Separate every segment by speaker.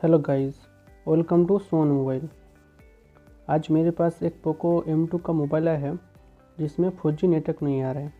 Speaker 1: Hello guys, welcome to सोन mobile. आज मेरे पास एक पोको M2 का मोबाइल आया है जिसमें 4G नेटवर्क नहीं आ रहा है।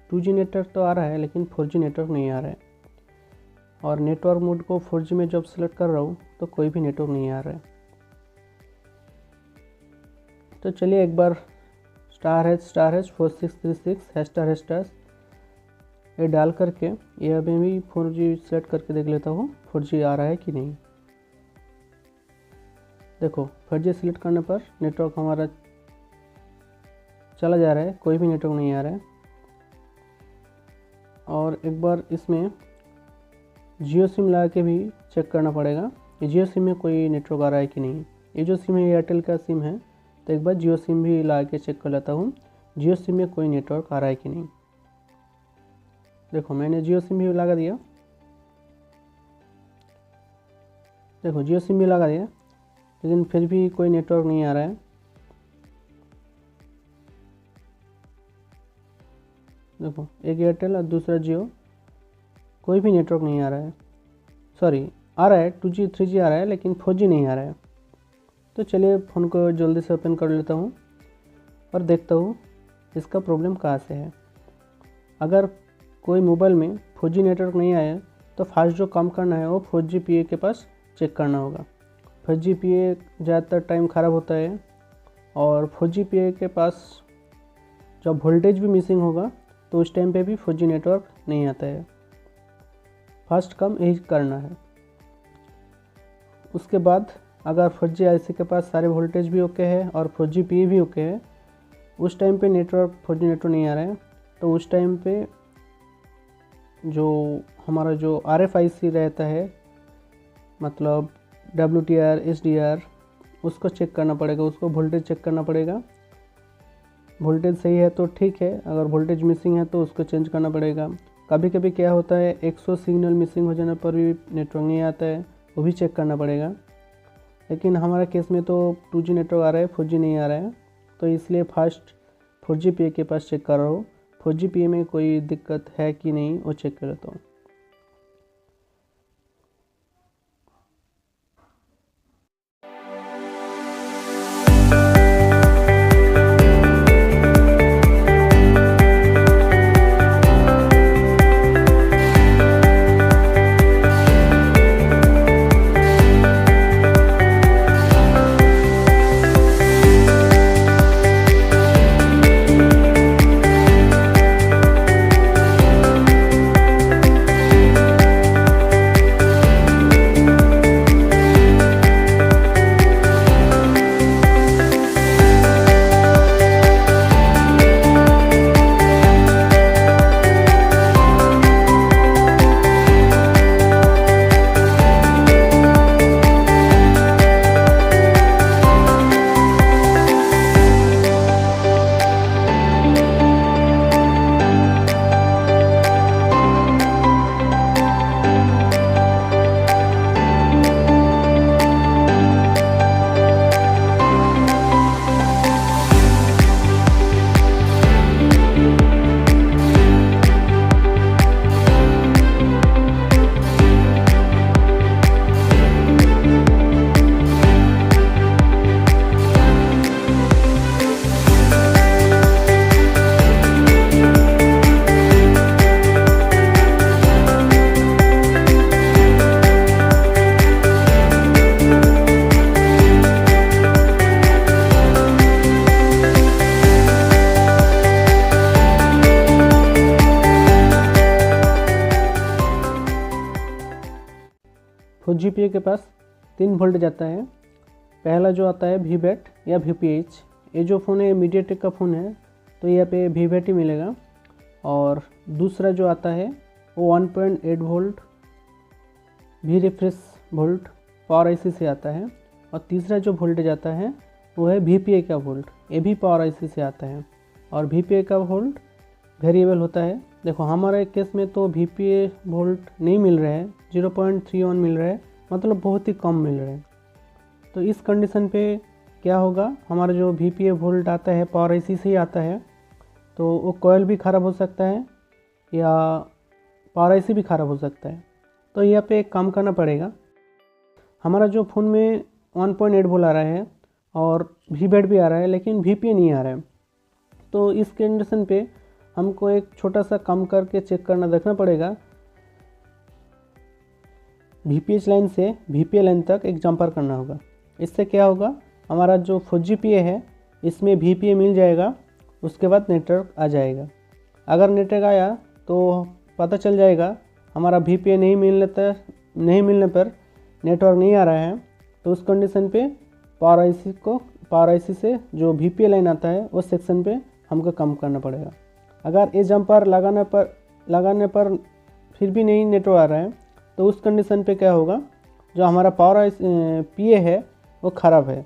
Speaker 1: 2G नेटवर्क तो आ रहा है लेकिन 4G नेटवर्क नहीं आ रहा है। और नेटवर्क मोड को 4G में जब सेलेक्ट कर रहा हूँ तो कोई भी नेटवर्क नहीं आ रहा है। तो चलिए एक बार *#4636 # ये डाल करके ये अभी भी 4G सेलेक्ट करके देख लेता हूँ 4G आ रहा है कि नहीं। देखो 4G सिलेक्ट करने पर नेटवर्क हमारा चला जा रहा है, कोई भी नेटवर्क नहीं आ रहा है। और एक बार इसमें जियो सिम लगा के भी चेक करना पड़ेगा कि जियो सिम में कोई नेटवर्क आ रहा है कि नहीं। ये जो सिम है एयरटेल का सिम है, तो एक बार जियो सिम भी लगा के चेक कर लेता हूँ जियो सिम में कोई नेटवर्क आ रहा है कि नहीं। देखो मैंने जियो सिम भी लगा दिया। देखो जियो सिम भी लगा दिया लेकिन फिर भी कोई नेटवर्क नहीं आ रहा है। देखो एक एयरटेल और दूसरा जियो, कोई भी नेटवर्क नहीं आ रहा है। सॉरी, आ रहा है 2G 3G आ रहा है लेकिन 4G नहीं आ रहा है। तो चलिए फ़ोन को जल्दी से ओपन कर लेता हूँ और देखता हूँ इसका प्रॉब्लम कहाँ से है। अगर कोई मोबाइल में 4G नेटवर्क नहीं आया तो फास्ट जो काम करना है वो 4GPA के पास चेक करना होगा। 4GPA ज़्यादातर टाइम ख़राब होता है और 4GPA के पास जब वोल्टेज भी मिसिंग होगा तो उस टाइम पे भी 4G नेटवर्क नहीं आता है। फास्ट काम यही करना है। उसके बाद अगर 4G IC के पास सारे वोल्टेज भी ओके है और 4GPA भी ओके है, उस टाइम पे 4G नेटवर्क नहीं आ रहा है, तो उस टाइम पे जो हमारा जो RFIC रहता है, मतलब WTR SDR, उसको चेक करना पड़ेगा, उसको वोल्टेज चेक करना पड़ेगा। वोल्टेज सही है तो ठीक है, अगर वोल्टेज मिसिंग है तो उसको चेंज करना पड़ेगा। कभी कभी क्या होता है 100 सिग्नल मिसिंग हो जाने पर भी नेटवर्क नहीं आता है, वो भी चेक करना पड़ेगा। लेकिन हमारा केस में तो 2G नेटवर्क आ रहा है, 4G नहीं आ रहा है, तो इसलिए फास्ट 4GPA के पास चेक कर रहा हूँ। 4GPA में कोई दिक्कत है कि नहीं वो चेक कर लेता हूँ। तो GPA के पास 3 वोल्ट जाता है। पहला जो आता है VVAT या VPH। ये जो फ़ोन है मीडियाटेक का फ़ोन है, तो यहाँ पे VVAT ही मिलेगा। और दूसरा जो आता है वो 1.8 volt Vref volt power IC से आता है। और तीसरा जो वोल्टेज आता है वो है VPA का वोल्ट, ये भी पावर IC से आता है। और VPA का वोल्ट वेरिएबल होता है। देखो हमारे केस में तो VPA वोल्ट नहीं मिल रहा है, 0.31 मिल रहा है, मतलब बहुत ही कम मिल रहा है। तो इस कंडीशन पे क्या होगा, हमारा जो VPA वोल्ट आता है पावर IC से ही आता है, तो वो कॉइल भी ख़राब हो सकता है या पावर IC भी ख़राब हो सकता है। तो यहाँ पे एक काम करना पड़ेगा, हमारा जो फ़ोन में 1.8 वोल्ट आ रहा है और वीबैट भी आ रहा है, लेकिन वीपीए नहीं आ रहा है। तो इस कंडीशन पे हमको एक छोटा सा काम करके चेक करना देखना पड़ेगा। वीपीएच लाइन से वीपीए लाइन तक एक जंपर करना होगा। इससे क्या होगा, हमारा जो 4G है इसमें वीपीए मिल जाएगा, उसके बाद नेटवर्क आ जाएगा। अगर नेटवर्क आया तो पता चल जाएगा हमारा वीपीए नहीं मिलने पर नेटवर्क नहीं आ रहा है, तो उस कंडीशन पे पावर आईसी से जो वीपीए लाइन आता है उस सेक्शन पे हमको कम करना पड़ेगा। अगर ये जंपर लगाने पर फिर भी नहीं नेटवर्क आ रहा है, तो उस कंडीशन पे क्या होगा, जो हमारा पावर पीए है वो ख़राब है।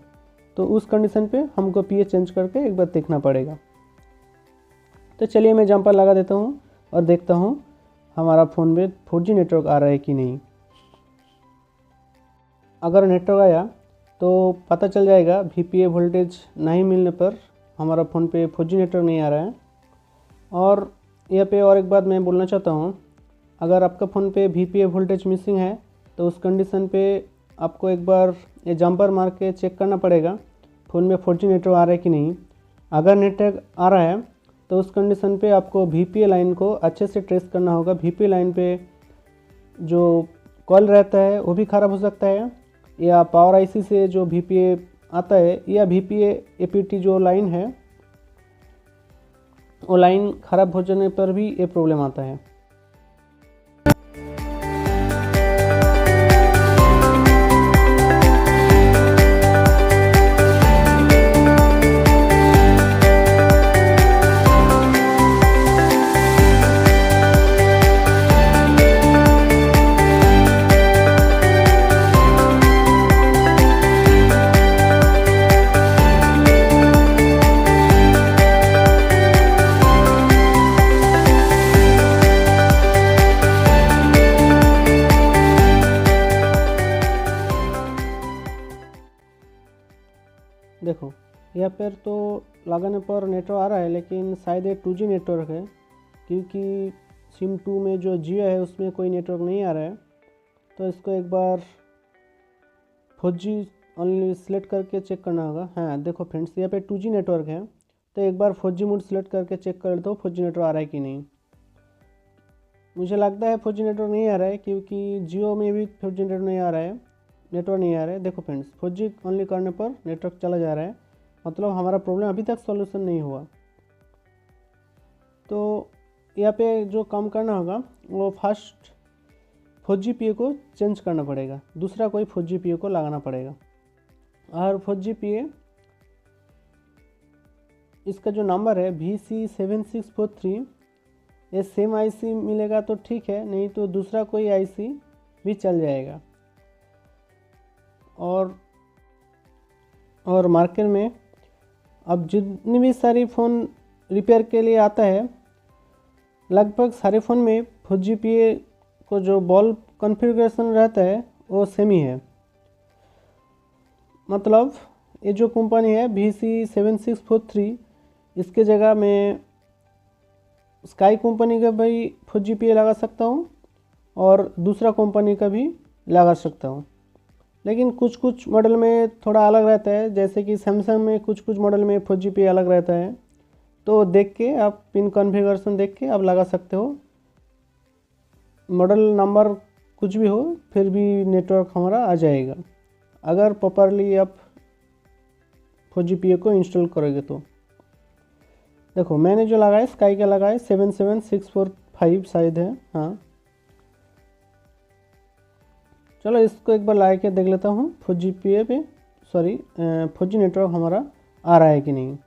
Speaker 1: तो उस कंडीशन पे हमको पीए चेंज करके एक बार देखना पड़ेगा। तो चलिए मैं जंपर लगा देता हूँ और देखता हूँ हमारा फ़ोन में 4G नेटवर्क आ रहा है कि नहीं। अगर नेटवर्क आया तो पता चल जाएगा वीपीए वोल्टेज नहीं मिलने पर हमारा फ़ोन पे 4G नेटवर्क नहीं आ रहा है। और यहाँ पे और एक बात मैं बोलना चाहता हूँ, अगर आपका फ़ोन पे वीपीए वोल्टेज मिसिंग है तो उस कंडीशन पे आपको एक बार ये जंपर मार के चेक करना पड़ेगा फ़ोन में 4G नेटवर्क आ रहा है कि नहीं। अगर नेटवर्क आ रहा है तो उस कंडीशन पे आपको वीपीए लाइन को अच्छे से ट्रेस करना होगा। वीपीए लाइन पे जो कॉइल रहता है वो भी ख़राब हो सकता है, या पावर आईसी से जो वीपीए आता है या वीपीए एपीटी जो लाइन है वो लाइन ख़राब हो जाने पर भी ये प्रॉब्लम आता है। देखो यहाँ पर तो लगाने पर नेटवर्क आ रहा है, लेकिन शायद ये 2G नेटवर्क है, क्योंकि सिम 2 में जो जियो है उसमें कोई नेटवर्क नहीं आ रहा है। तो इसको एक बार 4G ओनली सिलेक्ट करके चेक करना होगा। हाँ देखो फ्रेंड्स, यहाँ पे 2G नेटवर्क है, तो एक बार 4G मोड सिलेक्ट करके चेक कर दो 4G नेटवर्क आ रहा है कि नहीं। मुझे लगता है 4G नेटवर्क नहीं आ रहा है, क्योंकि जियो में भी 4G नेटवर्क नहीं आ रहा है, देखो फ्रेंड्स 4G ओनली करने पर नेटवर्क चला जा रहा है, मतलब हमारा प्रॉब्लम अभी तक सॉल्यूशन नहीं हुआ। तो यहाँ पे जो काम करना होगा वो फर्स्ट 4G PA को चेंज करना पड़ेगा, दूसरा कोई 4G PA को लगाना पड़ेगा। और 4G PA इसका जो नंबर है VC7643, ये सेम आईसी मिलेगा तो ठीक है, नहीं तो दूसरा कोई आईसी भी चल जाएगा। और मार्केट में अब जितनी भी सारी फ़ोन रिपेयर के लिए आता है, लगभग सारे फ़ोन में 4G PA को जो बॉल कॉन्फ़िगरेशन रहता है वो सेम ही है। मतलब ये जो कंपनी है VC7643, इसके जगह मैं स्काई कंपनी का भी 4G PA लगा सकता हूँ और दूसरा कंपनी का भी लगा सकता हूँ। लेकिन कुछ कुछ मॉडल में थोड़ा अलग रहता है, जैसे कि सैमसंग में कुछ कुछ मॉडल में 4G PA अलग रहता है। तो देख के आप पिन कॉन्फ़िगरेशन देख के आप लगा सकते हो। मॉडल नंबर कुछ भी हो फिर भी नेटवर्क हमारा आ जाएगा, अगर प्रॉपरली आप 4G PA को इंस्टॉल करोगे तो। देखो मैंने जो लगाया स्काई का लगाया 77645 शायद है। हाँ चलो इसको एक बार लगा के देख लेता हूँ 4G PA पे 4G नेटवर्क हमारा आ रहा है कि नहीं।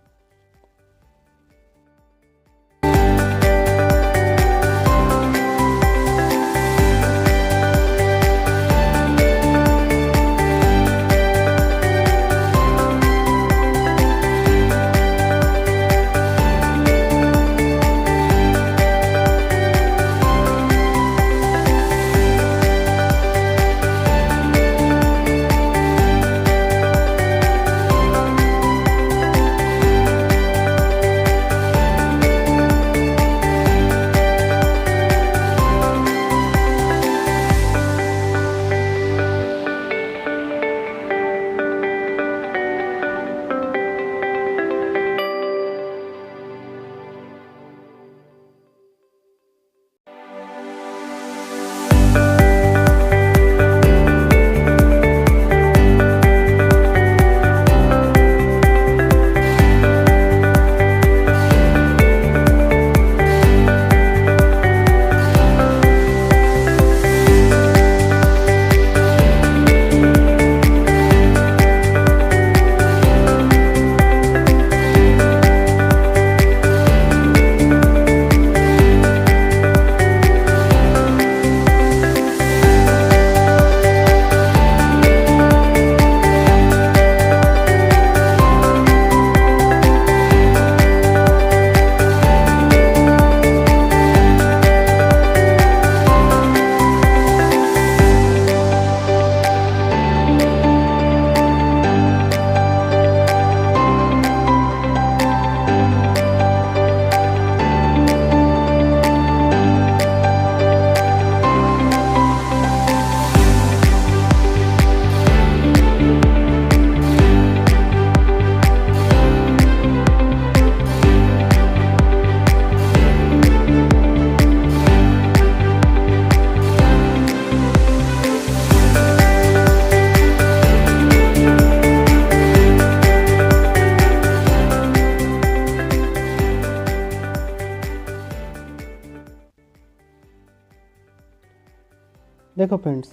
Speaker 1: देखो फ्रेंड्स,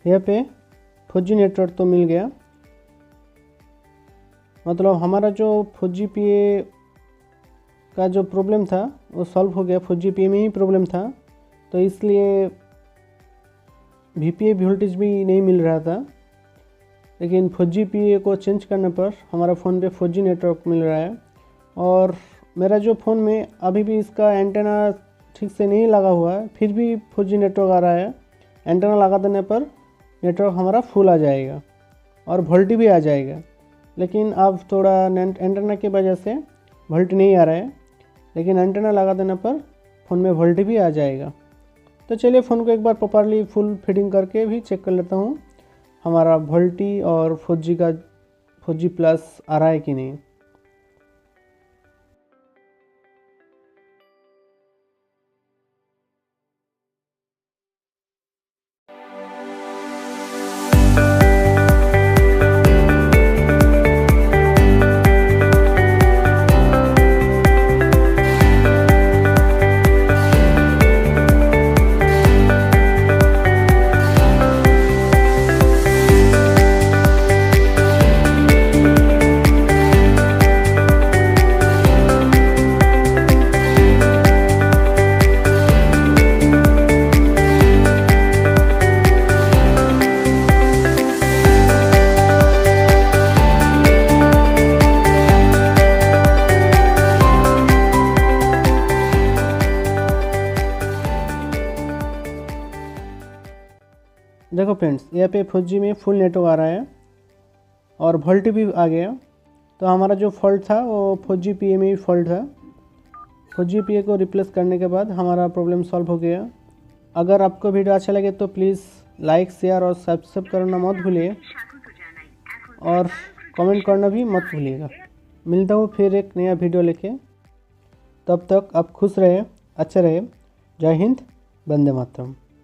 Speaker 1: यहाँ पे 4G नेटवर्क तो मिल गया, मतलब हमारा जो 4GPA का जो प्रॉब्लम था वो सॉल्व हो गया। 4GPA में ही प्रॉब्लम था, तो इसलिए VPA वोल्टेज भी नहीं मिल रहा था। लेकिन 4GPA को चेंज करने पर हमारा फ़ोन पे 4G नेटवर्क मिल रहा है। और मेरा जो फ़ोन में अभी भी इसका एंटेना ठीक से नहीं लगा हुआ है, फिर भी 4G नेटवर्क आ रहा है। एंटेना लगा देने पर नेटवर्क हमारा फुल आ जाएगा और वोल्टी भी आ जाएगा। लेकिन अब थोड़ा एंटेना की वजह से वोल्टी नहीं आ रहा है, लेकिन एंटेना लगा देने पर फ़ोन में वोल्टी भी आ जाएगा। तो चलिए फ़ोन को एक बार प्रॉपरली फुल फिटिंग करके भी चेक कर लेता हूँ हमारा वोल्टी और 4G प्लस आ रहा है कि नहीं। देखो फ्रेंड्स, यहाँ पे 4G में फुल नेटवर्क आ रहा है और वोल्टी भी आ गया। तो हमारा जो फॉल्ट था वो 4GPA में ही फॉल्ट था। 4GPA को रिप्लेस करने के बाद हमारा प्रॉब्लम सॉल्व हो गया। अगर आपको वीडियो अच्छा लगे तो प्लीज़ लाइक, शेयर और सब्सक्राइब करना मत भूलिए और कमेंट करना भी मत भूलिएगा। मिलता हूँ फिर एक नया वीडियो लेके, तब तक आप खुश रहे, अच्छे रहे। जय हिंद, वंदे मातरम।